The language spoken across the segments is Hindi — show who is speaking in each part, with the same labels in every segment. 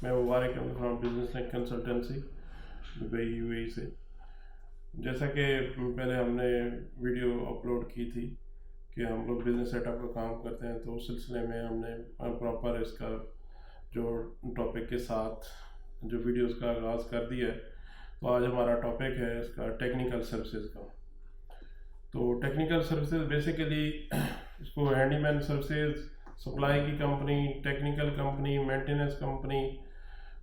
Speaker 1: मैं मुबारक हूँ from business link consultancy Dubai UAE से। जैसा कि पहले हमने वीडियो अपलोड की थी कि हम लोग बिज़नेस सेटअप का काम करते हैं, तो उस सिलसिले में हमने प्रॉपर इसका जो टॉपिक के साथ जो वीडियोस का आगाज़ कर दिया है। तो आज हमारा टॉपिक है इसका टेक्निकल सर्विसेज का। तो टेक्निकल सर्विसेज बेसिकली इसको हैंडीमैन सर्विसेज, सप्लाई की company, technical company, maintenance company,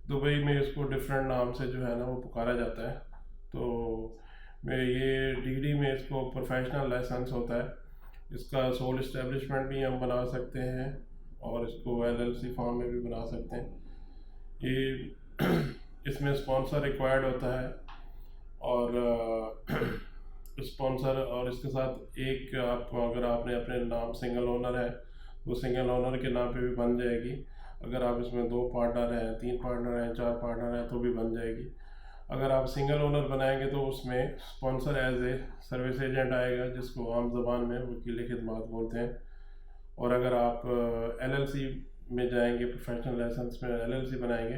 Speaker 1: Dubai में इसको डिफरेंट नाम से जो है ना वो पुकारा जाता है। तो मैं ये डिग्री में इसको प्रोफेशनल लाइसेंस होता है, इसका सोल इस्टेब्लिशमेंट भी हम बना सकते हैं और इसको एलएलसी फॉर्म में भी बना सकते हैं। ये इसमें स्पॉन्सर रिक्वायर्ड होता है और स्पॉन्सर और इसके साथ एक आप अगर आपने अपने नाम सिंगल ओनर है तो सिंगल ओनर के नाम पे भी बन जाएगी। अगर आप इसमें 2 पार्टनर हैं, 3 पार्टनर हैं, 4 पार्टनर हैं तो भी बन जाएगी। अगर आप सिंगल ओनर बनाएंगे तो उसमें sponsor as a service agent आएगा, जिसको आम ज़बान में वकील खिदमात बोलते हैं। और अगर आप एलएलसी में जाएंगे, प्रोफेशनल लाइसेंस में एलएलसी बनाएंगे,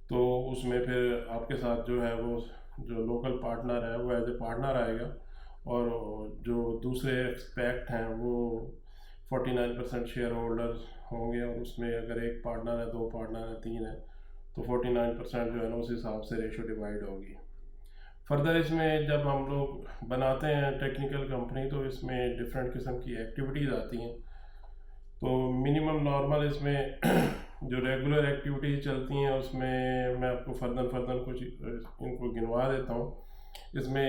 Speaker 1: तो उसमें फिर आपके साथ जो है वो जो लोकल पार्टनर है वो एज ए पार्टनर आएगा और जो दूसरे एक्सपेक्ट हैं वो 49% शेयर होल्डर होंगे। और उसमें अगर एक पार्टनर है, 2 पार्टनर है, 3 है, तो 49% जो है ना उस हिसाब से रेशो डिवाइड होगी। फर्दर इसमें जब हम लोग बनाते हैं टेक्निकल कंपनी तो इसमें डिफरेंट किस्म की एक्टिविटीज़ आती हैं। तो मिनिमम नॉर्मल इसमें जो रेगुलर एक्टिविटीज़ चलती हैं उसमें मैं आपको फर्दर कुछ इनको गिनवा देता हूँ। इसमें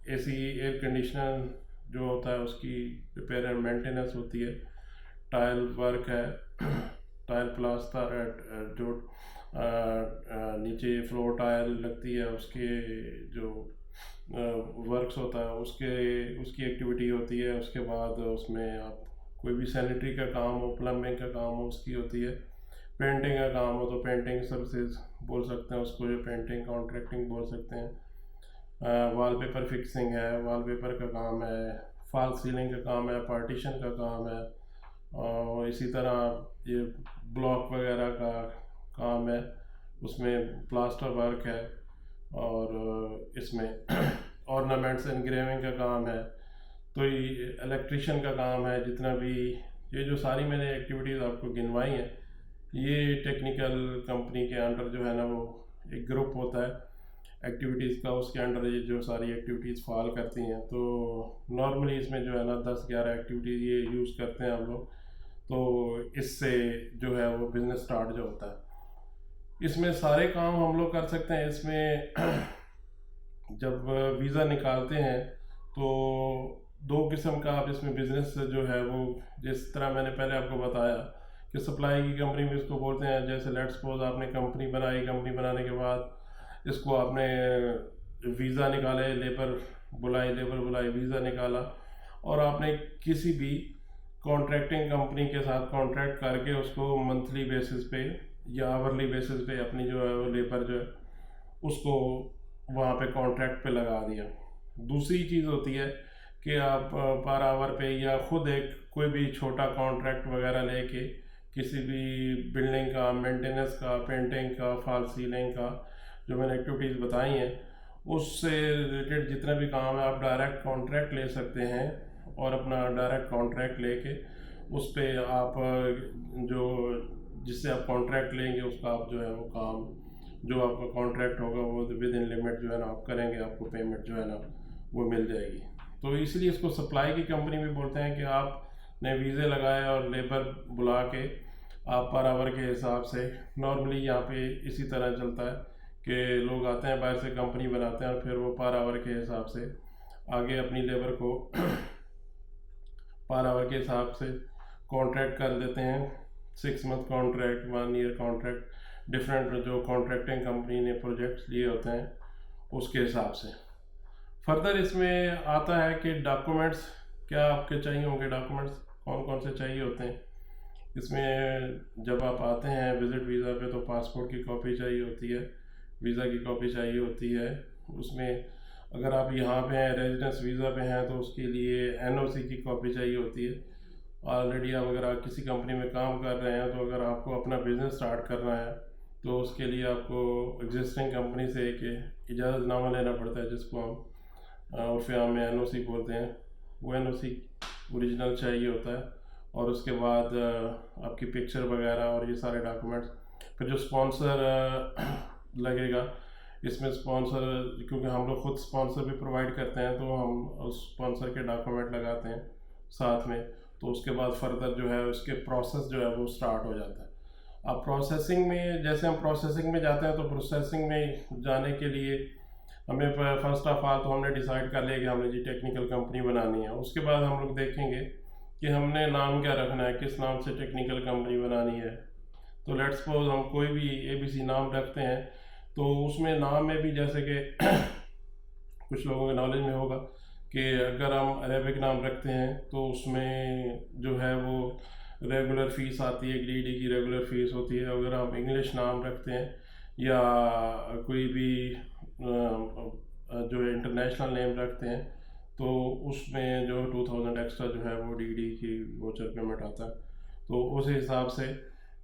Speaker 1: एसी, एयर कंडीशनर जो होता है उसकी रिपेयर एंड मेंटेनेंस होती है, टाइल वर्क है, टाइल प्लास्टर जो नीचे फ्लोर टाइल लगती है उसके जो वर्क्स होता है उसकी एक्टिविटी होती है। उसके बाद उसमें आप कोई भी सैनिटरी का काम हो, प्लम्बिंग का काम हो, उसकी होती है। पेंटिंग का काम हो तो पेंटिंग सर्विसेज बोल सकते हैं उसको, जो पेंटिंग कॉन्ट्रैक्टिंग बोल सकते हैं। वॉलपेपर फिक्सिंग है, वॉलपेपर का काम है, फॉल सीलिंग का काम है, पार्टीशन का काम है, और इसी तरह ये ब्लॉक वगैरह का काम है, उसमें प्लास्टर वर्क है, और इसमें ऑर्नामेंट्स एनग्रेविंग का काम है। तो ये इलेक्ट्रिशियन का काम है। जितना भी ये जो सारी मैंने एक्टिविटीज़ आपको गिनवाई हैं, ये टेक्निकल कंपनी के अंडर जो है ना वो एक ग्रुप होता है एक्टिविटीज़ का, उसके अंडर ये जो सारी एक्टिविटीज़ फॉल करती हैं। तो नॉर्मली इसमें जो है ना 10-11 एक्टिविटीज़ ये यूज़ करते हैं हम लोग। तो इससे जो है वो बिज़नेस स्टार्ट जो होता है, इसमें सारे काम हम लोग कर सकते हैं। इसमें जब वीज़ा निकालते हैं तो 2 किस्म का आप इसमें बिज़नेस जो है वो, जिस तरह मैंने पहले आपको बताया कि सप्लाई की कंपनी में इसको बोलते हैं। जैसे लेट्स सपोज आपने कंपनी बनाई, कंपनी बनाने के बाद इसको आपने वीज़ा निकाले, लेबर बुलाई, वीज़ा निकाला, और आपने किसी भी कॉन्ट्रैक्टिंग कंपनी के साथ कॉन्ट्रैक्ट करके उसको मंथली बेसिस पे या आवरली बेसिस पे अपनी जो है वो लेबर जो है उसको वहाँ पे कॉन्ट्रैक्ट पे लगा दिया। दूसरी चीज़ होती है कि आप पर आवर पे या खुद एक कोई भी छोटा कॉन्ट्रैक्ट वगैरह लेके किसी भी बिल्डिंग का मेंटेनेंस का, पेंटिंग का, फॉल सीलिंग का, जो मैंने एक्टिविटीज़ बताई हैं उससे रिलेटेड जितने भी काम है आप डायरेक्ट कॉन्ट्रैक्ट ले सकते हैं। और अपना डायरेक्ट कॉन्ट्रैक्ट लेके उस पर आप जो जिससे आप कॉन्ट्रैक्ट लेंगे उसका आप जो है वो काम जो आपका कॉन्ट्रैक्ट होगा वो विद इन लिमिट जो है ना आप करेंगे, आपको पेमेंट जो है ना वो मिल जाएगी। तो इसलिए इसको सप्लाई की कंपनी भी बोलते हैं कि आपने वीज़े लगाए और लेबर बुला के आप पर आवर के हिसाब से, नॉर्मली यहाँ पे इसी तरह चलता है कि लोग आते हैं बाहर से, कंपनी बनाते हैं और फिर वो पर आवर के हिसाब से आगे अपनी लेबर को पर आवर के हिसाब से कॉन्ट्रैक्ट कर देते हैं। 6 month contract, 1 year contract, different जो कॉन्ट्रैक्टिंग कंपनी ने प्रोजेक्ट्स लिए होते हैं उसके हिसाब से। फर्दर इसमें आता है कि डॉक्यूमेंट्स क्या आपके चाहिए होंगे, डॉक्यूमेंट्स कौन कौन से चाहिए होते हैं। इसमें जब आप आते हैं विज़िट वीज़ा पे तो पासपोर्ट की कॉपी चाहिए होती है, वीज़ा की कॉपी चाहिए होती है। उसमें अगर आप यहाँ पे हैं, रेजिडेंस वीज़ा पे हैं, तो उसके लिए एनओसी की कॉपी चाहिए होती है। ऑलरेडी आप अगर आप किसी कंपनी में काम कर रहे हैं तो अगर आपको अपना बिज़नेस स्टार्ट करना है तो उसके लिए आपको एग्जिस्टिंग कंपनी से एक इजाज़तनामा लेना पड़ता है, जिसको हम उर्फ़ आम में NOC बोलते हैं। वो NOC ओरिजिनल चाहिए होता है, और उसके बाद आपकी पिक्चर वगैरह और ये सारे डॉक्यूमेंट्स। फिर जो स्पॉन्सर लगेगा, इसमें स्पॉन्सर, क्योंकि हम लोग खुद स्पॉन्सर भी प्रोवाइड करते हैं, तो हम उस स्पॉन्सर के डॉक्यूमेंट लगाते हैं साथ में। तो उसके बाद फर्दर जो है उसके प्रोसेस जो है वो स्टार्ट हो जाता है। अब प्रोसेसिंग में, जैसे हम प्रोसेसिंग में जाते हैं, तो प्रोसेसिंग में जाने के लिए हमें फर्स्ट ऑफ ऑल तो हमने डिसाइड कर लिया कि हमने जी टेक्निकल कंपनी बनानी है। उसके बाद हम लोग देखेंगे कि हमने नाम क्या रखना है, किस नाम से टेक्निकल कंपनी बनानी है। तो लेट्स सपोज हम कोई भी ABC नाम रखते हैं, तो उसमें नाम में भी जैसे कि कुछ लोगों के नॉलेज में होगा कि अगर हम अरेबिक नाम रखते हैं तो उसमें जो है वो रेगुलर फ़ीस आती है, DD की रेगुलर फ़ीस होती है। अगर हम इंग्लिश नाम रखते हैं या कोई भी जो इंटरनेशनल नेम रखते हैं, तो उसमें जो 2000 एक्स्ट्रा जो है वो DD की वोचर पेमेंट आता है। तो उस हिसाब से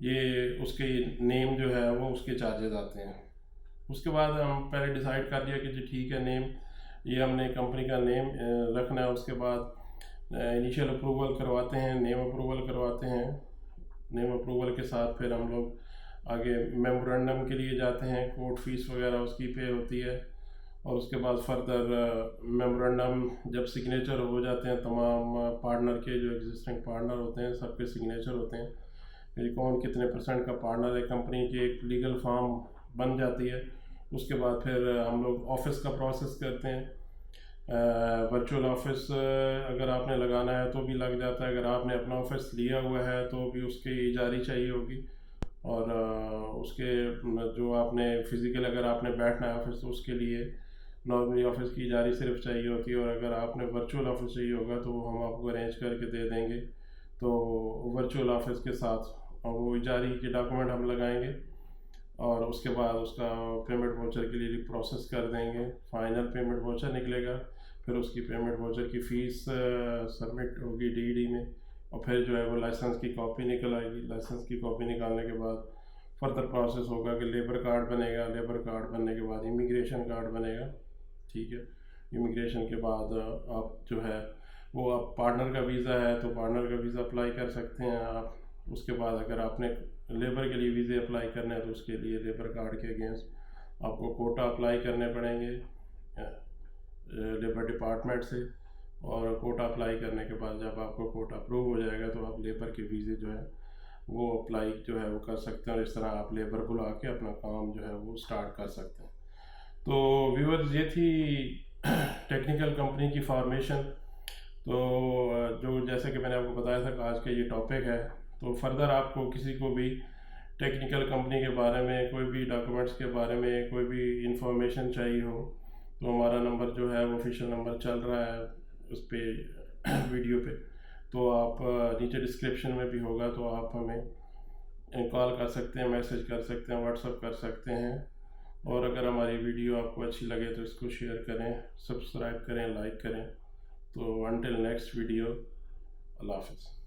Speaker 1: ये उसके नेम जो है वो उसके चार्जेस आते हैं। उसके बाद हम पहले डिसाइड कर लिया कि जी ठीक है, नेम ये हमने कंपनी का नेम रखना है। उसके बाद इनिशियल अप्रूवल करवाते हैं, नेम अप्रूवल करवाते हैं। नेम अप्रूवल के साथ फिर हम लोग आगे मेमोरेंडम के लिए जाते हैं, कोर्ट फीस वगैरह उसकी पे होती है। और उसके बाद फर्दर मेमोरेंडम जब सिग्नेचर हो जाते हैं, तमाम पार्टनर के जो एग्जिस्टिंग पार्टनर होते हैं सबके सिग्नेचर होते हैं, फिर कौन कितने % का पार्टनर है, कंपनी की एक लीगल फॉर्म बन जाती है। उसके बाद फिर हम लोग ऑफिस का प्रोसेस करते हैं। वर्चुअल ऑफिस अगर आपने लगाना है तो भी लग जाता है, अगर आपने अपना ऑफिस लिया हुआ है तो भी उसकी इजारी चाहिए होगी। और उसके जो आपने फिज़िकल अगर आपने बैठना है ऑफिस, तो उसके लिए नॉर्मली ऑफिस की इजारी सिर्फ चाहिए होती है। और अगर आपने वर्चुअल ऑफिस चाहिए होगा तो हम आपको अरेंज करके दे देंगे। तो वर्चुअल ऑफिस के साथ वो इजारी के डॉक्यूमेंट हम लगाएंगे, और उसके बाद उसका पेमेंट वाउचर के लिए प्रोसेस कर देंगे। फाइनल पेमेंट वाउचर निकलेगा, फिर उसकी पेमेंट वाउचर की फ़ीस सबमिट होगी DD में, और फिर जो है वो लाइसेंस की कॉपी निकल आएगी। लाइसेंस की कॉपी निकालने के बाद फर्दर प्रोसेस होगा कि लेबर कार्ड बनेगा। लेबर कार्ड बनने के बाद इमिग्रेशन कार्ड बनेगा, ठीक है। इमिग्रेशन के बाद आप जो है वो, आप पार्टनर का वीज़ा है तो पार्टनर का वीज़ा अप्लाई कर सकते हैं आप। उसके बाद अगर आपने लेबर के लिए वीज़े अप्लाई करने हैं तो उसके लिए लेबर कार्ड के अगेंस्ट आपको कोटा अप्लाई करने पड़ेंगे लेबर डिपार्टमेंट से। और कोटा अप्लाई करने के बाद जब आपको कोटा अप्रूव हो जाएगा तो आप लेबर के वीज़े जो है वो अप्लाई जो है वो कर सकते हैं, और इस तरह आप लेबर बुला के अपना काम जो है वो स्टार्ट कर सकते हैं। तो व्यूअर्स, ये थी टेक्निकल कंपनी की फॉर्मेशन। तो जो जैसे कि मैंने आपको बताया था कि आज का ये टॉपिक है, तो फर्दर आपको किसी को भी टेक्निकल कंपनी के बारे में, कोई भी डॉक्यूमेंट्स के बारे में कोई भी इंफॉर्मेशन चाहिए हो, तो हमारा नंबर जो है वो ऑफिशियल नंबर चल रहा है उस पर वीडियो पे। तो आप नीचे डिस्क्रिप्शन में भी होगा, तो आप हमें कॉल कर सकते हैं, मैसेज कर सकते हैं, व्हाट्सअप कर सकते हैं। और अगर हमारी वीडियो आपको अच्छी लगे तो इसको शेयर करें, सब्सक्राइब करें, लाइक करें। तो अंटिल नेक्स्ट वीडियो, अल्लाह हाफ़िज़।